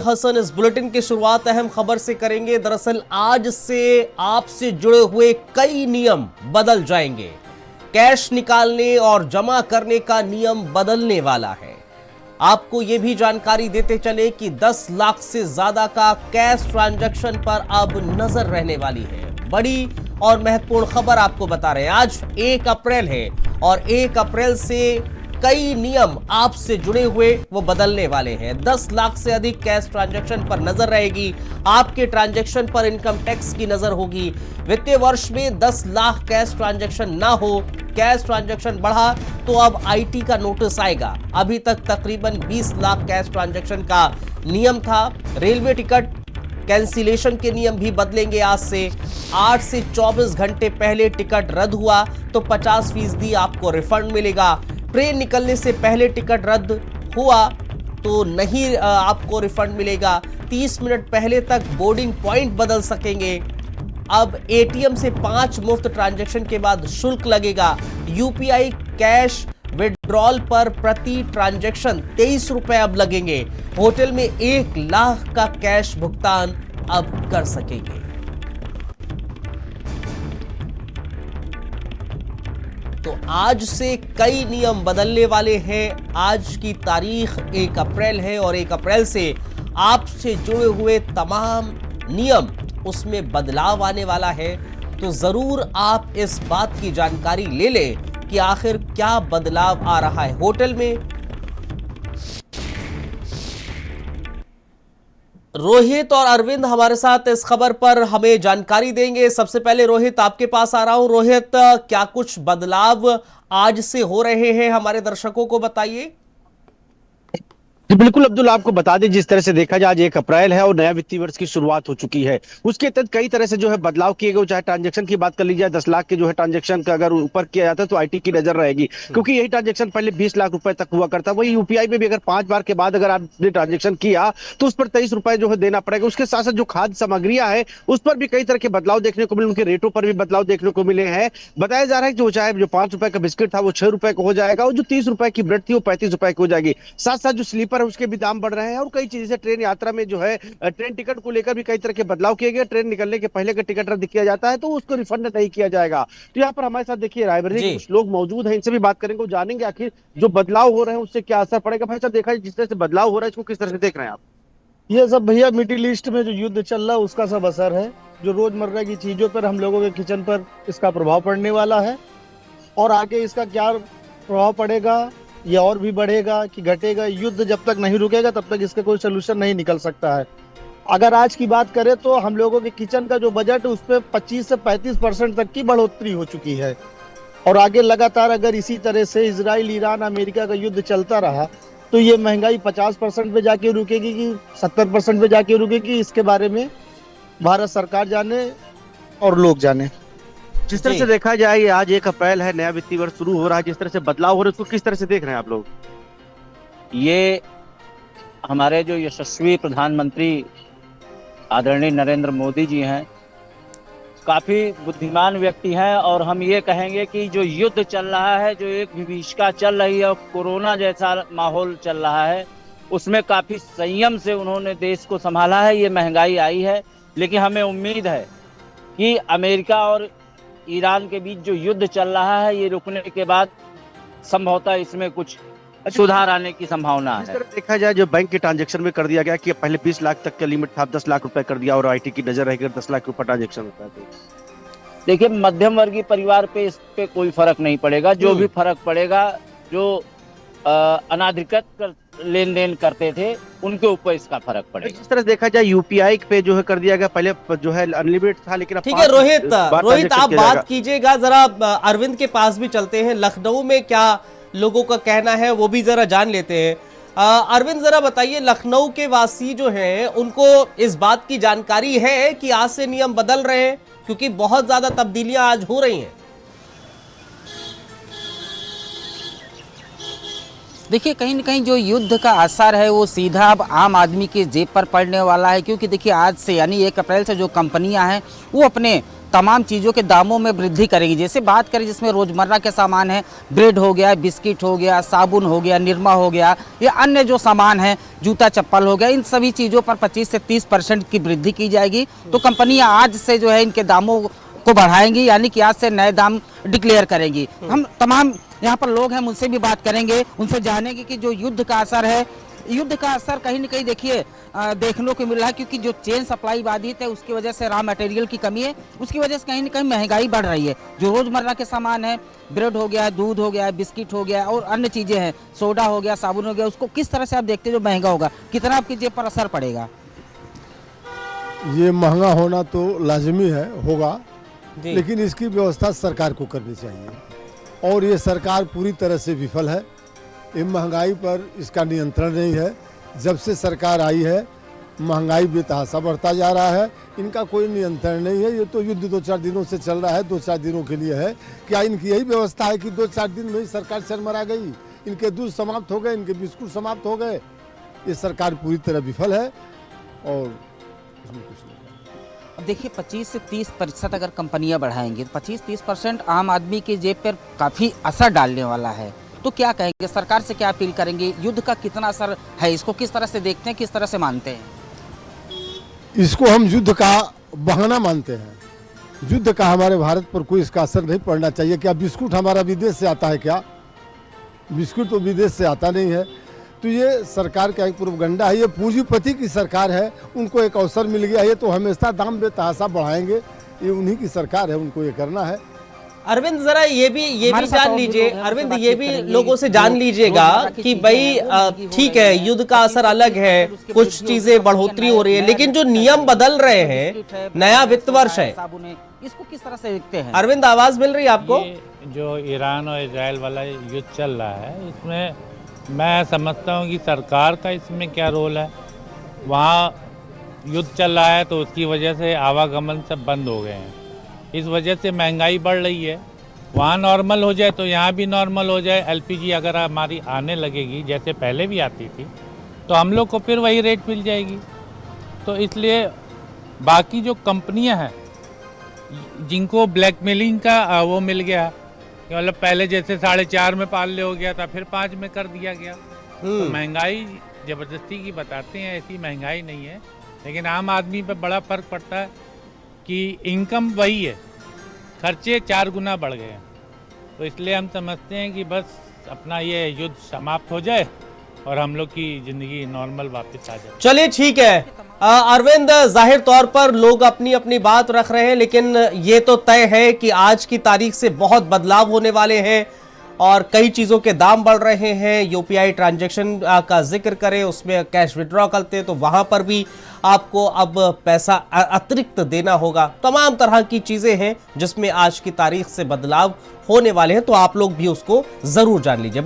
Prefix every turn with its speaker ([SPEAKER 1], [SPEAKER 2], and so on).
[SPEAKER 1] हसन, इस बुलेटिन की शुरुआत अहम खबर से करेंगे। दरअसल आज से आपसे जुड़े हुए कई नियम बदल जाएंगे। कैश निकालने और जमा करने का नियम बदलने वाला है। आपको यह भी जानकारी देते चले कि 10 लाख से ज्यादा का कैश ट्रांजैक्शन पर अब नजर रहने वाली है। बड़ी और महत्वपूर्ण खबर आपको बता रहे हैं। आज 1 अप्रैल है और 1 अप्रैल से कई नियम आपसे जुड़े हुए वो बदलने वाले हैं। 10 लाख से अधिक कैश ट्रांजैक्शन पर नजर रहेगी। आपके ट्रांजैक्शन पर इनकम टैक्स की नजर होगी। वित्तीय वर्ष में 10 लाख कैश ट्रांजैक्शन ना हो, कैश ट्रांजैक्शन बढ़ा तो अब आईटी का नोटिस आएगा। अभी तक तकरीबन 20 लाख कैश ट्रांजैक्शन का नियम था। रेलवे टिकट कैंसिलेशन के नियम भी बदलेंगे। आज से 8 से 24 घंटे पहले टिकट रद्द हुआ तो 50% आपको रिफंड मिलेगा। ट्रेन निकलने से पहले टिकट रद्द हुआ तो नहीं आपको रिफंड मिलेगा। 30 मिनट पहले तक बोर्डिंग पॉइंट बदल सकेंगे। अब एटीएम से 5 मुफ्त ट्रांजैक्शन के बाद शुल्क लगेगा। यूपीआई कैश विड्रॉल पर प्रति ट्रांजैक्शन 23 रुपए अब लगेंगे। होटल में 1 लाख का कैश भुगतान अब कर सकेंगे। तो आज से कई नियम बदलने वाले हैं। आज की तारीख 1 अप्रैल है और 1 अप्रैल से आपसे जुड़े हुए तमाम नियम उसमें बदलाव आने वाला है। तो जरूर आप इस बात की जानकारी ले लें कि आखिर क्या बदलाव आ रहा है। होटल में रोहित और अरविंद हमारे साथ इस खबर पर हमें जानकारी देंगे। सबसे पहले रोहित, आपके पास आ रहा हूं। रोहित, क्या कुछ बदलाव आज से हो रहे हैं, हमारे दर्शकों को बताइए।
[SPEAKER 2] जी बिल्कुल अब्दुल, आपको बता दें जिस तरह से देखा जाए आज 1 अप्रैल है और नया वित्तीय वर्ष की शुरुआत हो चुकी है। उसके तहत कई तरह से जो है बदलाव किए गए। चाहे ट्रांजैक्शन की बात कर ली जाए, 10 लाख के जो है ट्रांजैक्शन का अगर ऊपर किया जाता है तो आईटी की नजर रहेगी, क्योंकि यही ट्रांजैक्शन पहले 20 लाख रुपए तक हुआ करता। वही यूपीआई में भी अगर 5 बार के बाद अगर आपने ट्रांजेक्शन किया तो उस पर 23 रुपए जो है देना पड़ेगा। उसके साथ साथ जो खाद्य सामग्रियां है उस पर भी कई तरह के बदलाव देखने को मिले, उनके रेटों पर भी बदलाव देखने को मिले हैं। बताया जा रहा है कि वो चाहे जो 5 रुपए का बिस्किट था वो 6 रुपए का हो जाएगा और जो 30 रुपए की ब्रेड थी वो 35 रुपए की हो जाएगी। साथ साथ जो स्लीपर है उसके भी दाम बढ़ रहे हैं और कई चीजें ट्रेन यात्रा में जो है ट्रेन टिकट को लेकर भी कई तरह के बदलाव किए गए। ट्रेन निकलने के पहले का टिकट रद्द किया जाता है तो उसको रिफंड नहीं किया जाएगा। तो यहाँ पर हमारे साथ देखिए रायबरेली के कुछ लोग मौजूद हैं, इनसे भी बात करेंगे, जानेंगे आखिर जो बदलाव हो रहे हैं उससे क्या असर पड़ेगा। भाई साहब, देखा जिस तरह से बदलाव हो रहा है इसको किस तरह से देख रहे हैं आप?
[SPEAKER 3] ये सब भैया मिडिल ईस्ट में जो युद्ध चल रहा है उसका सब असर है। जो रोजमर्रा की चीजों पर, हम लोगों के किचन पर इसका प्रभाव पड़ने वाला है और आगे इसका क्या प्रभाव पड़ेगा, ये और भी बढ़ेगा कि घटेगा। युद्ध जब तक नहीं रुकेगा तब तक इसका कोई सोल्यूशन नहीं निकल सकता है। अगर आज की बात करें तो हम लोगों के किचन का जो बजट है उस पर 25 से 35% तक की बढ़ोतरी हो चुकी है और आगे लगातार अगर इसी तरह से इजराइल, ईरान, अमेरिका का युद्ध चलता रहा तो ये महंगाई 50% पे जाके रुकेगी कि 70% पे जाके रुकेगी, इसके बारे में भारत सरकार जाने और लोग जाने।
[SPEAKER 2] जिस तरह से देखा जाए आज 1 अप्रैल है, नया वित्तीय वर्ष शुरू हो रहा है, जिस तरह से बदलाव हो रहा है उसको किस तरह से देख रहे हैं आप लोग?
[SPEAKER 4] ये हमारे जो यशस्वी प्रधानमंत्री आदरणीय नरेंद्र मोदी जी हैं, काफी बुद्धिमान व्यक्ति हैं और हम ये कहेंगे कि जो युद्ध चल रहा है, जो एक विभीषिका चल रही है और कोरोना जैसा माहौल चल रहा है, उसमें काफी संयम से उन्होंने देश को संभाला है। ये महंगाई आई है लेकिन हमें उम्मीद है कि अमेरिका और ईरान के बीच जो युद्ध चल रहा है ये रुकने के बाद संभवतः इसमें कुछ सुधार आने की संभावना है।
[SPEAKER 2] देखा जाए जो बैंक के ट्रांजैक्शन में कर दिया गया कि पहले 20 लाख तक का लिमिट था, 10 लाख रुपए कर दिया और आईटी की नजर रहेगी 10 लाख के ऊपर ट्रांजैक्शन होता है।
[SPEAKER 4] देखिए, मध्यम वर्गीय परिवार पे इस पे कोई फर्क नहीं पड़ेगा। जो भी फर्क पड़ेगा, जो अनाधिकृत लेन देन करते थे उनके ऊपर इसका फर्क पड़ेगा।
[SPEAKER 2] जिस तरह देखा जाए यूपीआई पे जो है कर दिया गया, पहले जो है अनलिमिटेड था लेकिन
[SPEAKER 1] ठीक है रोहित आप बात कीजिएगा। जरा अरविंद के पास भी चलते हैं। लखनऊ में क्या लोगों का कहना है वो भी जरा जान लेते हैं। अरविंद, जरा बताइए, लखनऊ के वासी जो हैं उनको इस बात की जानकारी है कि आज से नियम बदल रहे हैं, क्योंकि बहुत ज्यादा तब्दीलियां आज हो रही हैं।
[SPEAKER 5] देखिए, कहीं ना कहीं जो युद्ध का असर है वो सीधा अब आम आदमी के जेब पर पड़ने वाला है, क्योंकि देखिए आज से यानी 1 अप्रैल से जो कंपनियां हैं वो अपने तमाम चीज़ों के दामों में वृद्धि करेगी। जैसे बात करें जिसमें रोज़मर्रा के सामान है, ब्रेड हो गया, बिस्किट हो गया, साबुन हो गया, निरमा हो गया, या अन्य जो सामान है, जूता चप्पल हो गया, इन सभी चीज़ों पर 25 से 30% की वृद्धि की जाएगी। तो कंपनियां आज से जो है इनके दामों को बढ़ाएंगी, यानी कि आज से नए दाम डिक्लेयर करेंगी। हम तमाम यहाँ पर लोग हैं, उनसे भी बात करेंगे, उनसे जानेंगे कि जो युद्ध का असर है, युद्ध का असर कहीं न कहीं देखिए देखने को मिल रहा है, क्योंकि जो चेन सप्लाई बाधित है उसकी वजह से रॉ मटेरियल की कमी है, उसकी वजह से कहीं न कहीं महंगाई बढ़ रही है। जो रोज़मर्रा के सामान है, ब्रेड हो गया, दूध हो गया, बिस्किट हो गया और अन्य चीज़ें हैं, सोडा हो गया, साबुन हो गया, उसको किस तरह से आप देखते हैं जो महंगा होगा, कितना आपकी जेब पर असर पड़ेगा?
[SPEAKER 6] ये महंगा होना तो लाजमी है, होगा,
[SPEAKER 1] जी।
[SPEAKER 6] लेकिन इसकी व्यवस्था सरकार को करनी चाहिए और ये सरकार पूरी तरह से विफल है। ये महंगाई पर इसका नियंत्रण नहीं है। जब से सरकार आई है महंगाई बेतहाशा बढ़ता जा रहा है, इनका कोई नियंत्रण नहीं है। ये तो युद्ध 2-4 दिनों से चल रहा है, 2-4 दिनों के लिए है। क्या इनकी यही व्यवस्था है कि 2-4 दिन में ही सरकार चरमरा गई, इनके दूध समाप्त हो गए, इनके बिस्कुट समाप्त हो गए? ये सरकार पूरी तरह विफल है और इसमें कुछ नहीं।
[SPEAKER 5] अब देखिए 25 से 30% अगर कंपनियां बढ़ाएंगी तो 25-30% आम आदमी की जेब पर काफ़ी असर डालने वाला है। तो क्या कहेंगे, सरकार से क्या अपील करेंगे? युद्ध का कितना असर है, इसको किस तरह से देखते हैं, किस तरह से मानते हैं?
[SPEAKER 6] इसको हम युद्ध का बहाना मानते हैं। युद्ध का हमारे भारत पर कोई इसका असर नहीं पड़ना चाहिए। क्या बिस्कुट हमारा विदेश से आता है? क्या बिस्कुट तो विदेश से आता नहीं है। तो ये सरकार का एक प्रोपगंडा है, ये पूंजीपति की सरकार है, उनको एक अवसर मिल गया, ये तो हमेशा दाम बेतहाशा बढ़ाएंगे, ये उन्हीं की सरकार है, उनको ये करना है।
[SPEAKER 1] अरविंद जरा ये भी
[SPEAKER 5] हमारे साथ
[SPEAKER 1] जान
[SPEAKER 5] और भी
[SPEAKER 1] लीजिए,
[SPEAKER 5] लोग हैं,
[SPEAKER 1] अरविंद
[SPEAKER 5] उनसे
[SPEAKER 1] ये
[SPEAKER 5] बातचीत
[SPEAKER 1] भी
[SPEAKER 5] करेंगे।
[SPEAKER 1] लोगों से जान
[SPEAKER 5] जो
[SPEAKER 1] लीजिएगा
[SPEAKER 5] रोजमर्रा की
[SPEAKER 1] कि
[SPEAKER 5] चीजें
[SPEAKER 1] भाई
[SPEAKER 5] हैं, वो महंगी हो
[SPEAKER 1] ठीक
[SPEAKER 5] रही
[SPEAKER 1] है,
[SPEAKER 5] हैं।
[SPEAKER 1] युद्ध का असर अलग है,
[SPEAKER 5] उसके
[SPEAKER 1] कुछ
[SPEAKER 5] वृद्धि
[SPEAKER 1] चीजें
[SPEAKER 5] होगी,
[SPEAKER 1] बढ़ोतरी
[SPEAKER 5] नया-
[SPEAKER 1] हो रही है,
[SPEAKER 5] नया
[SPEAKER 1] लेकिन जो
[SPEAKER 5] बिस्किट
[SPEAKER 1] नियम
[SPEAKER 5] है,
[SPEAKER 1] बदल रहे
[SPEAKER 5] बिस्किट है,
[SPEAKER 1] हैं, नया वित्त
[SPEAKER 5] सोडा
[SPEAKER 1] वर्ष है।
[SPEAKER 5] साबुन है, इसको किस तरह से देखते हैं?
[SPEAKER 1] अरविंद आवाज मिल रही है आपको?
[SPEAKER 7] ये जो ईरान और इजराइल वाला युद्ध चल रहा है, इसमें मैं समझता हूँ कि सरकार का इसमें क्या रोल है। वहाँ युद्ध चल रहा है तो उसकी वजह से आवागमन सब बंद हो गए हैं, इस वजह से महंगाई बढ़ रही है। वहाँ नॉर्मल हो जाए तो यहाँ भी नॉर्मल हो जाए। एलपीजी अगर हमारी आने लगेगी जैसे पहले भी आती थी तो हम लोग को फिर वही रेट मिल जाएगी। तो इसलिए बाकी जो कंपनियां हैं जिनको ब्लैकमेलिंग का वो मिल गया, मतलब पहले जैसे 4.5 में पार्ले हो गया था, फिर 5 में कर दिया गया। तो महंगाई ज़बरदस्ती की बताते हैं, ऐसी महंगाई नहीं है, लेकिन आम आदमी पे बड़ा फर्क पड़ता है कि इनकम वही है, खर्चे 4 गुना बढ़ गए हैं। तो इसलिए हम समझते हैं कि बस अपना ये युद्ध समाप्त हो जाए और हम लोग की ज़िंदगी नॉर्मल वापस आ जाए।
[SPEAKER 1] चलिए ठीक है अरविंद, जाहिर तौर पर लोग अपनी अपनी बात रख रहे हैं, लेकिन ये तो तय है कि आज की तारीख से बहुत बदलाव होने वाले हैं और कई चीज़ों के दाम बढ़ रहे हैं। यूपीआई ट्रांजैक्शन का जिक्र करें, उसमें कैश विड्रॉ करते हैं तो वहां पर भी आपको अब पैसा अतिरिक्त देना होगा। तमाम तरह की चीज़ें हैं जिसमें आज की तारीख से बदलाव होने वाले हैं, तो आप लोग भी उसको जरूर जान लीजिए।